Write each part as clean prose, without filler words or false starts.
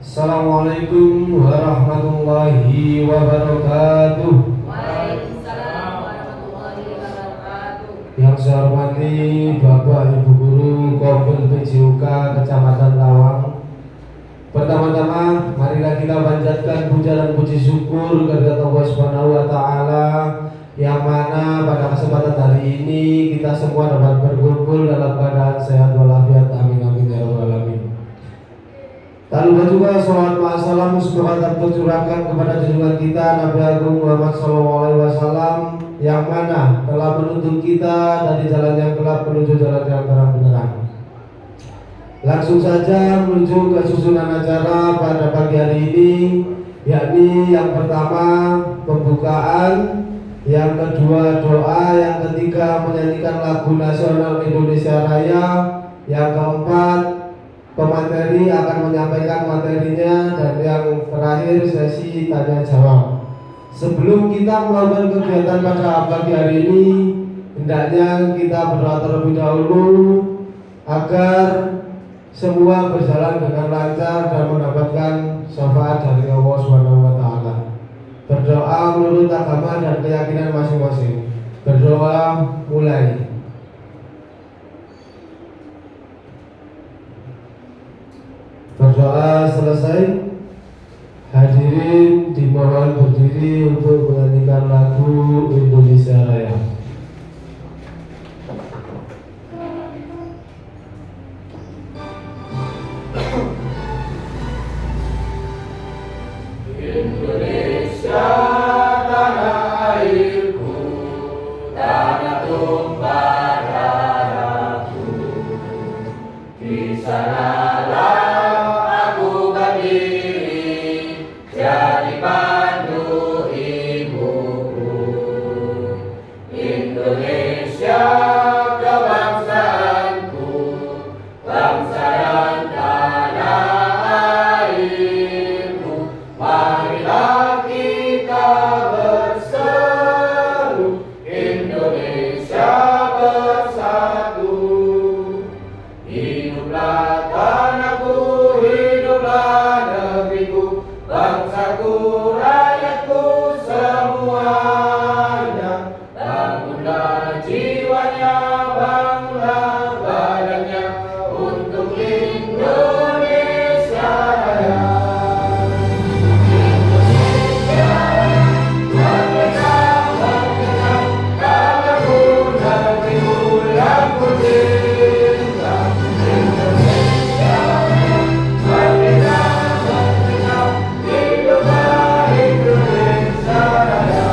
Assalamualaikum warahmatullahi wabarakatuh. Waalaikumsalam warahmatullahi wabarakatuh. Yang saya hormati Bapak Ibu Guru Kopil PJUK Kecamatan Lawang. Pertama-tama marilah kita panjatkan puja dan puji syukur kepada Allah Subhanahu wa taala yang mana pada kesempatan hari ini kita semua dapat berkumpul dalam keadaan sehat walafiat. Amin amin ya rabbal alamin. Tak lupa juga salawat wa salam semoga tercurahkan kepada junjungan kita Nabi Agung Muhammad SAW yang mana telah menuntun kita dari jalan yang gelap menuju jalan yang terang benderang. Langsung saja menuju ke susunan acara pada pagi hari ini, yakni yang pertama pembukaan, yang kedua doa, yang ketiga menyanyikan lagu nasional Indonesia Raya, yang keempat pemateri akan menyampaikan materinya, dan yang terakhir sesi tanya jawab. Sebelum kita melakukan kegiatan pada pagi hari ini, hendaknya kita berdoa terlebih dahulu agar semua berjalan dengan lancar dan mendapatkan syafaat dari Allah Subhanahu wa taala. Berdoa menurut agama dan keyakinan masing-masing. Berdoa mulai. Berdoa selesai, hadirin dimohon berdiri untuk menyanyikan lagu Indonesia Raya. Indonesia tanah airku, tanah tumpah darahku. Di sanalah aku berdiri, jadi pandu ibuku. Indonesia kebangsaanku, bangsa dan tanah airku. Marilah kita berseru, Indonesia bersatu. Hiduplah tanahku, hiduplah negeriku, bangsaku, rakyatku semuanya. Bangunlah jiwanya, bangunlah badannya untuk Indonesia Raya. Indonesia Raya, merdeka, merdeka, tanahku, negeriku yang ku cinta. Indonesia Raya, merdeka, merdeka, hiduplah Indonesia Raya.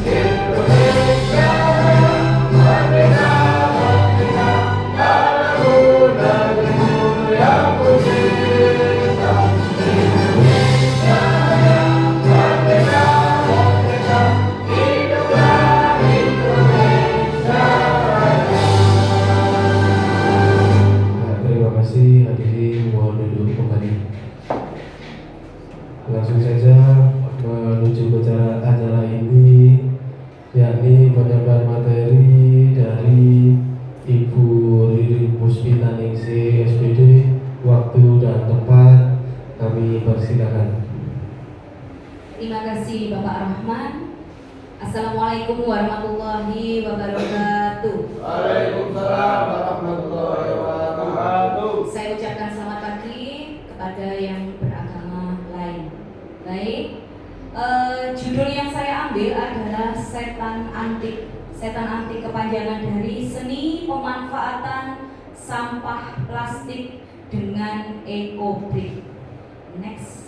Indonesia Raya, merdeka, merdeka, tanahku, negeriku yang ku cinta. Indonesia Raya, merdeka, merdeka, hiduplah Indonesia Raya. Nah, terima kasih hadirin, mohon duduk kembali. Langsung saja menuju ke acara ini, yakni penyampaian materi dari Ibu Ririn Puspita Ningsih SPD. Waktu dan tempat kami persilakan. Terima kasih Bapak Rahman. Assalamualaikum warahmatullahi wabarakatuh. Waalaikumsalam warahmatullahi wabarakatuh. Saya ucapkan selamat pagi kepada yang beragama lain. Baik, judul yang saya ambil adalah Setan Antik. Setan Antik kepanjangan dari seni pemanfaatan sampah plastik dengan ekobrik. Next.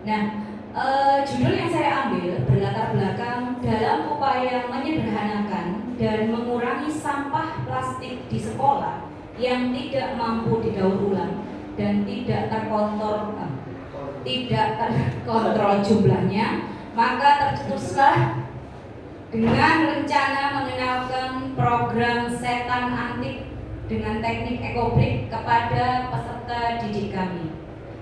Nah, judul yang saya ambil berlatar belakang dalam upaya menyederhanakan dan mengurangi sampah plastik di sekolah yang tidak mampu didaur ulang dan tidak terkontrol jumlahnya, maka tercetuslah dengan rencana mengenalkan program Setan Antik dengan teknik ekobrik kepada peserta didik kami.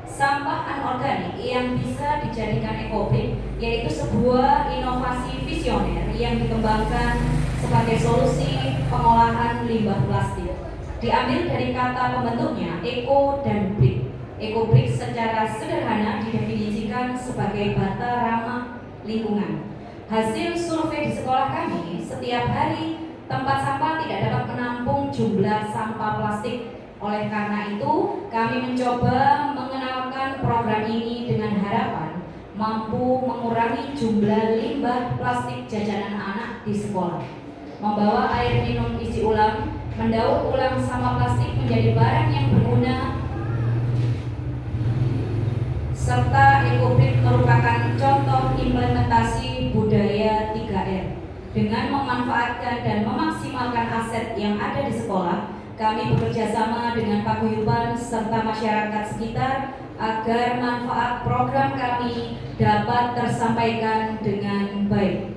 sampah anorganik yang bisa dijadikan ekobrik, yaitu sebuah inovasi visioner yang dikembangkan sebagai solusi pengolahan limbah plastik. Diambil dari kata pembentuknya, eco dan brick. Ekobrik secara sederhana didefinisikan sebagai bata ramah lingkungan. Hasil survei di sekolah kami, setiap hari tempat sampah tidak dapat menampung jumlah sampah plastik. Oleh karena itu, kami mencoba mengenalkan program ini dengan harapan mampu mengurangi jumlah limbah plastik jajanan anak di sekolah. Membawa air minum isi ulang, mendaur ulang sampah plastik menjadi barang yang berguna, serta ekobrik merupakan contoh implementasi budaya 3R. Dengan memanfaatkan dan memaksimalkan aset yang ada di sekolah, kami bekerja sama dengan paguyuban serta masyarakat sekitar agar manfaat program kami dapat tersampaikan dengan baik.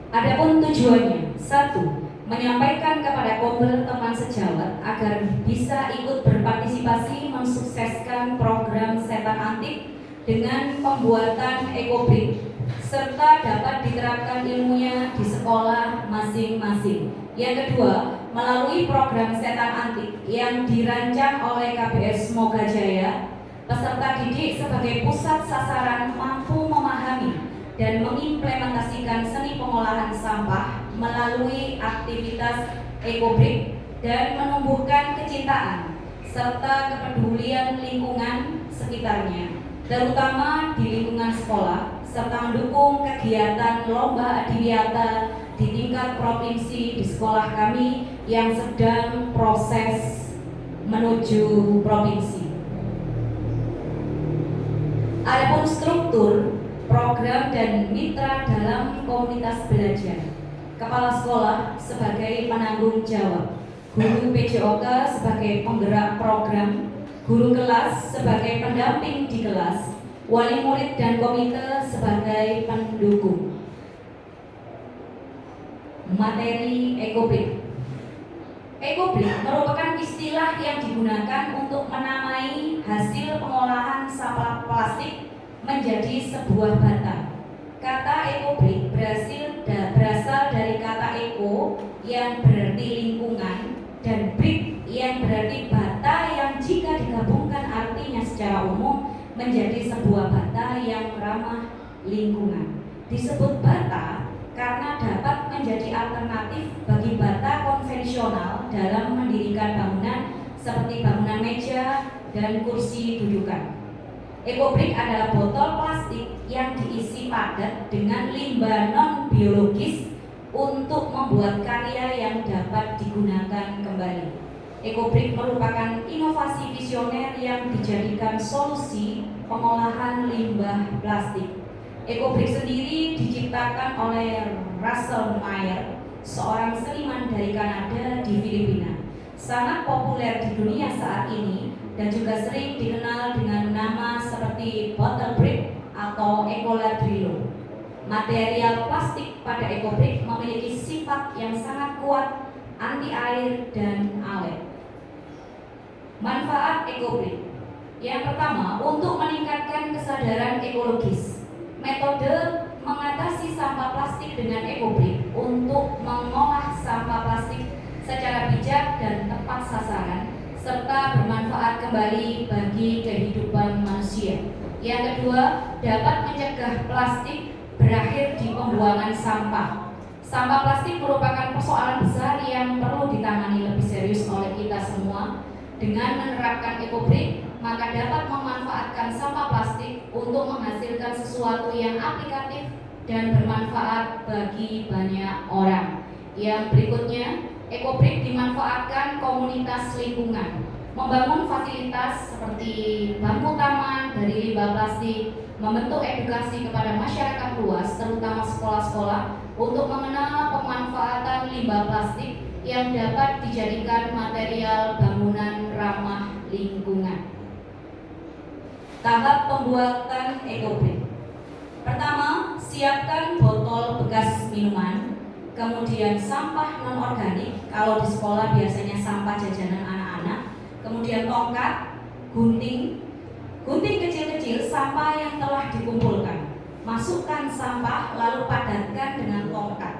Adapun tujuannya, 1. Menyampaikan kepada kombel teman sejawat agar bisa ikut berpartisipasi mensukseskan program setan antik dengan pembuatan ekobrik, serta dapat diterapkan ilmunya di sekolah masing-masing. Yang kedua, melalui program setan antik yang dirancang oleh KBS Moga Jaya, peserta didik sebagai pusat sasaran mampu memahami dan mengimplementasikan seni pengolahan sampah melalui aktivitas ekobrik dan menumbuhkan kecintaan serta kepedulian lingkungan sekitarnya, terutama di lingkungan sekolah, serta mendukung kegiatan lomba adiwiyata di tingkat provinsi di sekolah kami yang sedang proses menuju provinsi. Adapun struktur, program dan mitra dalam komunitas belajar. Kepala sekolah sebagai penanggung jawab, guru PJOK sebagai penggerak program, guru kelas sebagai pendamping di kelas, wali murid dan komite sebagai pendukung. Materi ekobrik. Ekobrik merupakan istilah yang digunakan untuk menamai hasil pengolahan sampah plastik menjadi sebuah bata. Kata ekobrik berasal dari kata eko yang berarti lingkungan dan brik yang berarti bata yang jika digabungkan artinya secara umum menjadi sebuah bata yang ramah lingkungan. Disebut bata karena dapat menjadi alternatif bagi bata konvensional dalam mendirikan bangunan seperti bangunan meja dan kursi dudukan. Ekobrik adalah botol plastik yang diisi padat dengan limbah non-biologis untuk membuat karya yang dapat digunakan kembali. Ekobrik merupakan inovasi visioner yang dijadikan solusi pengolahan limbah plastik. Ekobrik sendiri diciptakan oleh Russell Meyer, seorang seniman dari Kanada di Filipina. Sangat populer di dunia saat ini dan juga sering dikenal dengan nama seperti bottle brick atau ekoladrillo. Material plastik pada ekobrik memiliki sifat yang sangat kuat, anti air dan awet. Manfaat ekobrik. Yang pertama, untuk meningkatkan kesadaran ekologis. Metode mengatasi sampah plastik dengan ekobrik untuk mengolah sampah plastik secara bijak dan tepat sasaran serta bermanfaat kembali bagi kehidupan manusia. Yang kedua, dapat mencegah plastik berakhir di pembuangan sampah. Sampah plastik merupakan persoalan besar yang perlu ditangani lebih serius oleh kita semua. Dengan menerapkan ekobrik, maka dapat memanfaatkan sampah plastik untuk menghasilkan sesuatu yang aplikatif dan bermanfaat bagi banyak orang. Yang berikutnya, ekobrik dimanfaatkan komunitas lingkungan, membangun fasilitas seperti bangku taman dari limbah plastik, membentuk edukasi kepada masyarakat luas, terutama sekolah-sekolah, untuk mengenal pemanfaatan limbah plastik yang dapat dijadikan material bangunan ramah lingkungan. Tahap pembuatan ekobrik. Pertama, siapkan botol bekas minuman, kemudian sampah non-organik, kalau di sekolah biasanya sampah jajanan anak-anak, kemudian tongkat, gunting kecil-kecil sampah yang telah dikumpulkan. Masukkan sampah lalu padatkan dengan tongkat.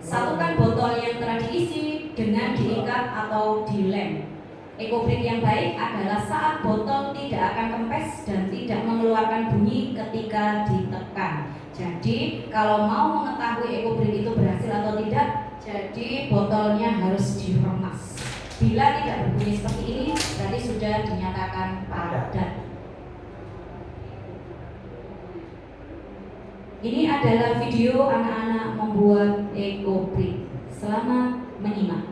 Satukan botol yang telah diisi dengan diikat atau dilem. Ekobrik yang baik adalah saat botol tidak akan kempes dan tidak mengeluarkan bunyi ketika ditekan. Jadi kalau mau mengetahui ekobrik itu berhasil atau tidak, jadi botolnya harus diremas. Bila tidak berbunyi seperti ini, berarti sudah dinyatakan padat. Ini adalah video anak-anak membuat ekobrik. Selamat menyimak.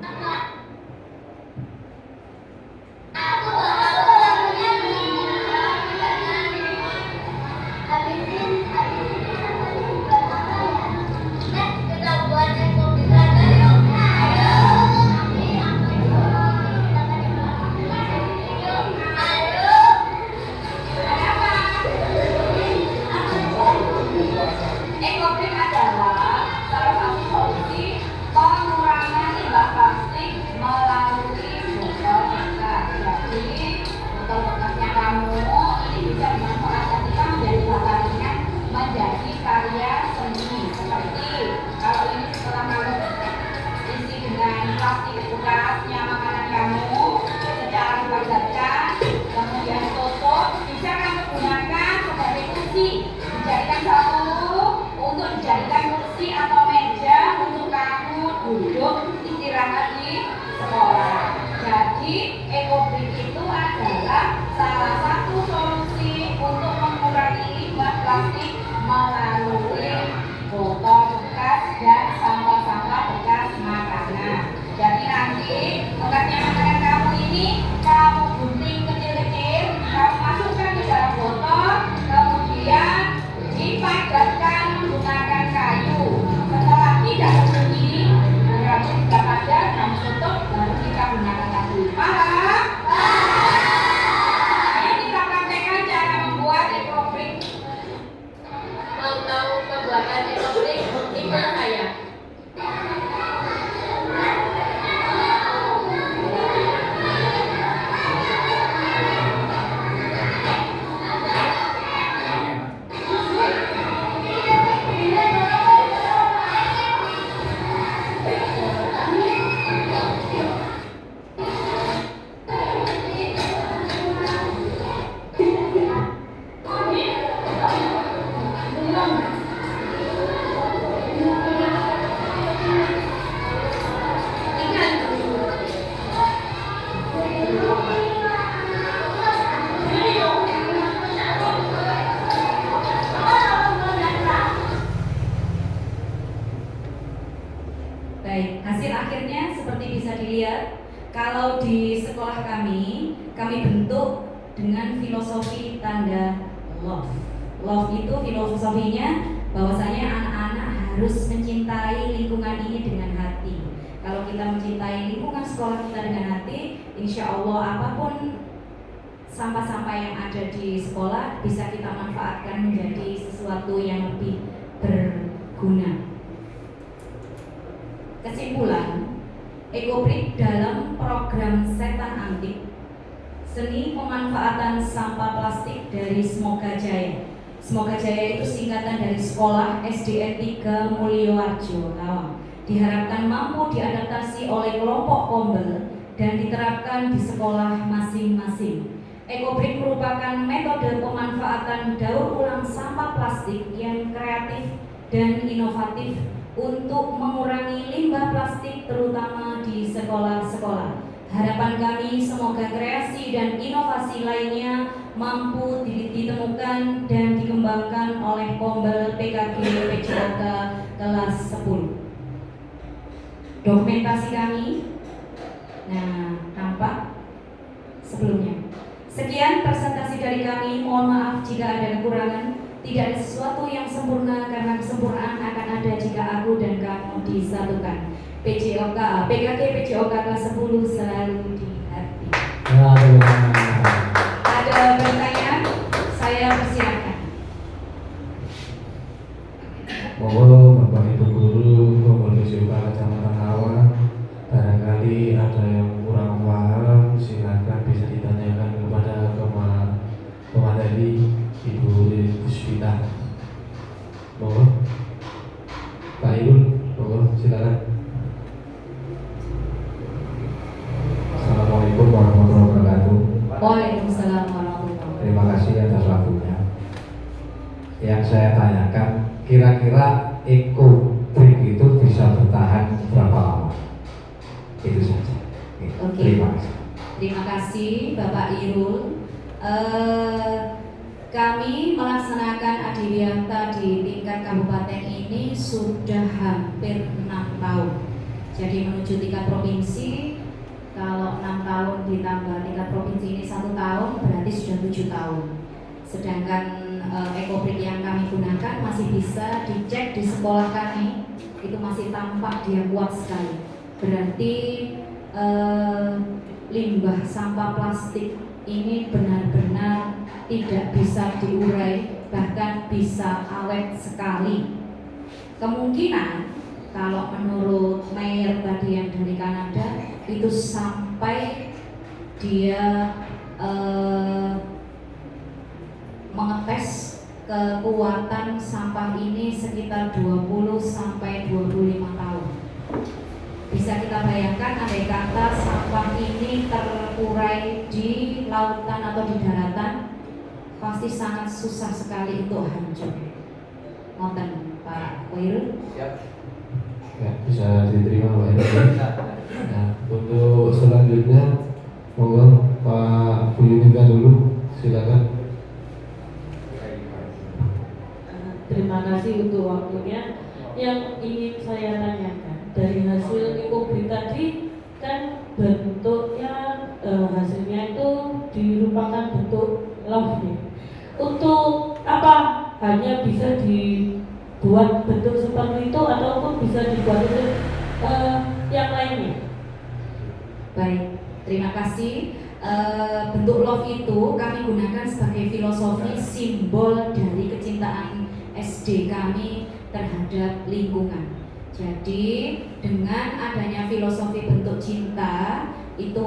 Ekobrik adalah salah satu solusi pengurangan limbah plastik melalui botol bekas. Jadi botol bekasnya kamu ini bisa dimanfaatkan kita menjadi bahan ringan, menjadi karya seni. Seperti kalau ini setelah kamu isi dengan plastik bekasnya makanan kamu secara dipadatkan, kemudian tutup, bisa kamu gunakan sebagai kursi, dijadikan satu untuk dijadikan kursi atau meja untuk kamu duduk istirahat di sekolah. Jadi ekobrik itu adalah salah satu solusi untuk mengurangi limbah plastik melalui botol bekas dan sampah-sampah bekas makanan. Jadi nanti bekasnya makanan kamu ini kamu gunting kecil-kecil, kamu masukkan ke dalam botol, kemudian dipadatkan menggunakan kayu. Setelah tidak berbunyi, berarti sudah padat, kamu tutup, baru kita gunakan lagi. Paham? Ayo kita praktekkan cara membuat ekobrik. Mau tahu pembuatan ekobrik? Ikut saya. Baik, hasil akhirnya seperti bisa dilihat. Kalau di sekolah kami bentuk dengan filosofi tanda love. Love itu filosofinya bahwasanya anak-anak harus mencintai lingkungan ini dengan hati. Kalau kita mencintai lingkungan sekolah kita dengan hati, insya Allah apapun sampah-sampah yang ada di sekolah bisa kita manfaatkan menjadi sesuatu yang lebih berguna. Kesimpulan, ekobrik dalam program Setan Antik, seni pemanfaatan sampah plastik dari Semoga Jaya. Semoga Jaya itu singkatan dari Sekolah SDN 3 Mulyoarjo, Lawang. Diharapkan mampu diadaptasi oleh kelompok Kombel dan diterapkan di sekolah masing-masing. Ekobrik merupakan metode pemanfaatan daur ulang sampah plastik yang kreatif dan inovatif untuk mengurangi limbah plastik terutama di sekolah-sekolah. Harapan kami semoga kreasi dan inovasi lainnya mampu ditemukan dan dikembangkan oleh Kombel PKG PJOK kelas 10. Dokumentasi kami, nah tampak sebelumnya. Sekian presentasi dari kami, mohon maaf jika ada kekurangan. Tidak ada sesuatu yang sempurna karena kesempurnaan akan ada jika aku dan kamu disatukan. PKG PJOK kelas 10 selalu di hati. Ada pertanyaan? Saya persilakan. Monggo Bapak Ibu Guru, Kombel PJOK Kecamatan Lawang, barangkali ada yang kurang paham, silakan bisa ditanyakan kepada Musyidah. Monggo. Pak Irul, monggo silakan. Assalamualaikum warahmatullahi wabarakatuh. Waalaikumsalam warahmatullahi wabarakatuh. Terima kasih atas waktunya. Yang saya tanyakan, kira-kira EcoBrik itu bisa bertahan berapa lama? Itu saja. Oke. Terima kasih. Terima kasih Bapak Irul. Kami melaksanakan adiwiyata di tingkat kabupaten ini sudah hampir 6 tahun. Jadi menuju tingkat provinsi, kalau 6 tahun ditambah tingkat provinsi ini 1 tahun, berarti sudah 7 tahun. Sedangkan EcoBrik yang kami gunakan masih bisa dicek di sekolah kami, itu masih tampak dia kuat sekali. Berarti limbah sampah plastik ini benar-benar tidak bisa diurai, bahkan bisa awet sekali. Kemungkinan kalau menurut Mayer tadi yang dari Kanada, itu sampai dia mengetes kekuatan sampah ini sekitar 20 sampai 25 tahun. Bisa kita bayangkan andai kata sampah ini terurai di lautan atau di daratan, pasti sangat susah sekali untuk hancur. Ngoten Pak Wairul. Ya, bisa diterima Pak Irul. Nah, untuk selanjutnya monggo Pak Buyunika dulu, silakan. Terima kasih untuk waktunya. Yang ingin saya tanyakan, dari hasil EcoBrik tadi kan bentuknya hasilnya itu dirupakan bentuk love nih. Untuk apa hanya bisa dibuat bentuk seperti itu ataupun bisa dibuat yang lainnya? Baik, terima kasih. Bentuk love itu kami gunakan sebagai filosofi simbol dari kecintaan SD kami terhadap lingkungan. Jadi dengan adanya filosofi bentuk cinta itu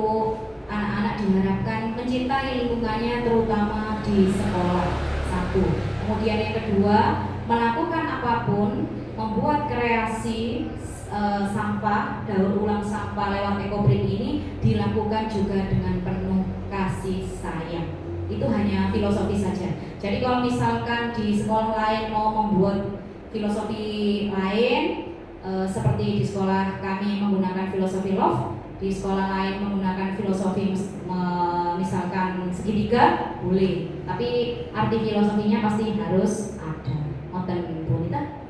anak-anak diharapkan mencintai lingkungannya terutama di sekolah. Satu. Kemudian yang kedua, melakukan apapun, membuat kreasi sampah, daur ulang sampah lewat EcoBrik ini dilakukan juga dengan penuh kasih sayang. Itu hanya filosofi saja. Jadi kalau misalkan di sekolah lain mau membuat filosofi lain, seperti di sekolah kami menggunakan filosofi love, di sekolah lain menggunakan filosofi misalkan segitiga, boleh. Tapi arti filosofinya pasti harus ada. Ngoten Bu Nita?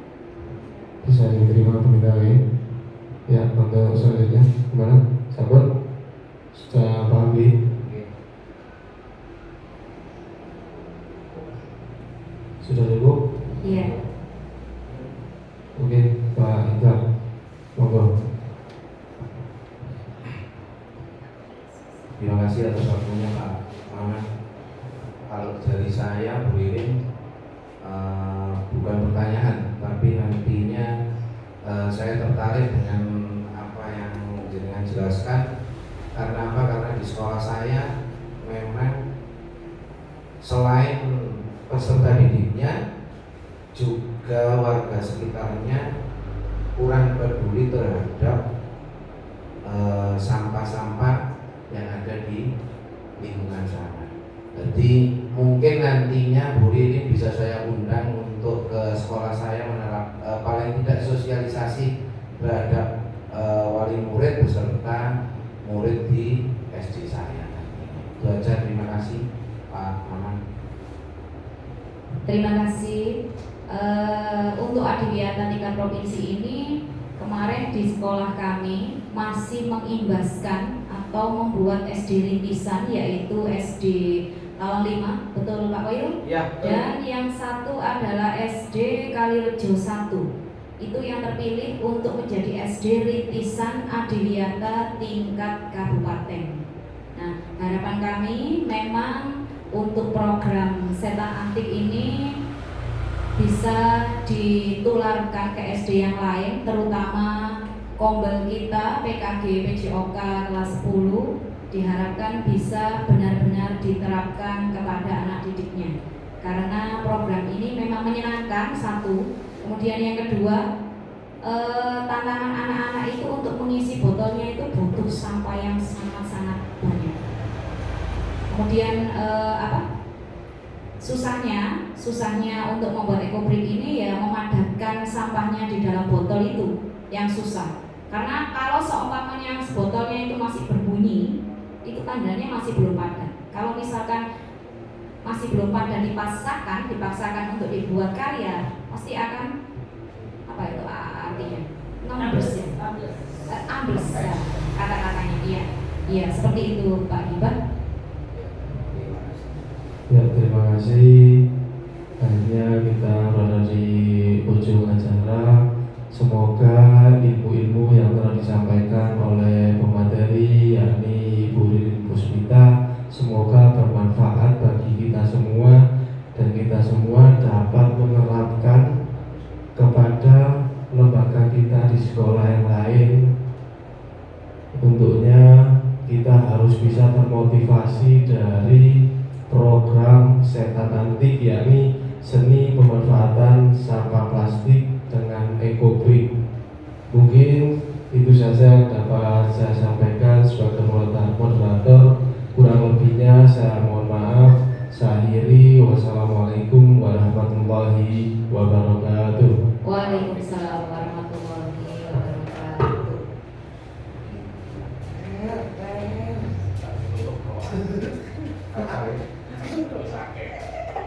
Bisa diterima peminta lain. Ya, untuk selanjutnya gimana? Sabar. Sudah paham Bi? Sudah cukup? Iya. Oke, Pak Indra, monggo. Terima kasih atas waktunya Pak Maman. Kalau dari saya Bu Irin, bukan pertanyaan, tapi nantinya saya tertarik dengan apa yang jenengan jelaskan. Karena apa? Karena di sekolah saya memang selain peserta didiknya, juga warga sekitarnya kurang peduli terhadap sampah-sampah yang ada di lingkungan sana. Jadi mungkin nantinya Bu Ririn bisa saya undang untuk ke sekolah saya menerap paling tidak sosialisasi terhadap wali murid beserta murid di SD saya. Itu aja, terima kasih Pak Maman. Terima kasih. Untuk adiwiyata tingkat provinsi ini kemarin di sekolah kami masih mengimbaskan atau membuat SD rintisan, yaitu SD Lawang 5, betul Pak Koyul? Ya. Dan yang satu adalah SD Kalirejo 1. Itu yang terpilih untuk menjadi SD rintisan adiwiyata tingkat kabupaten. Nah, harapan kami memang untuk program Setan Antik ini bisa ditularkan ke SD yang lain, terutama kombel kita PKG PJOK kelas 10 diharapkan bisa benar-benar diterapkan kepada anak didiknya. karena program ini memang menyenangkan, satu. Kemudian yang kedua, tantangan anak-anak itu untuk mengisi botolnya itu butuh sampah yang sangat-sangat banyak. Kemudian susahnya untuk membuat ekobrik ini ya memadatkan sampahnya di dalam botol itu yang susah. Karena kalau seumpamanya botolnya itu masih berbunyi, itu tandanya masih belum padat. Kalau misalkan masih belum padat dipaksakan untuk dibuat karya, pasti akan apa itu artinya? Ambles ya. Ambles ya, kata-katanya iya seperti itu Pak Hibah. Ya, terima kasih. Akhirnya kita berada di ujung acara. Semoga ilmu-ilmu yang telah disampaikan oleh pemateri yakni Ibu Ririn Puspita semoga bermanfaat bagi kita semua dan kita semua dapat menerapkan kepada lembaga kita di sekolah yang lain. Tentunya kita harus bisa termotivasi dari program setan antik yakni seni pemanfaatan sampah plastik dengan ekobrik. Mungkin itu saja yang dapat saya sampaikan sebagai moderator. Kurang lebihnya saya mohon maaf. Saya akhiri. Wassalamualaikum warahmatullahi wabarakatuh. Waalaikumsalam warahmatullahi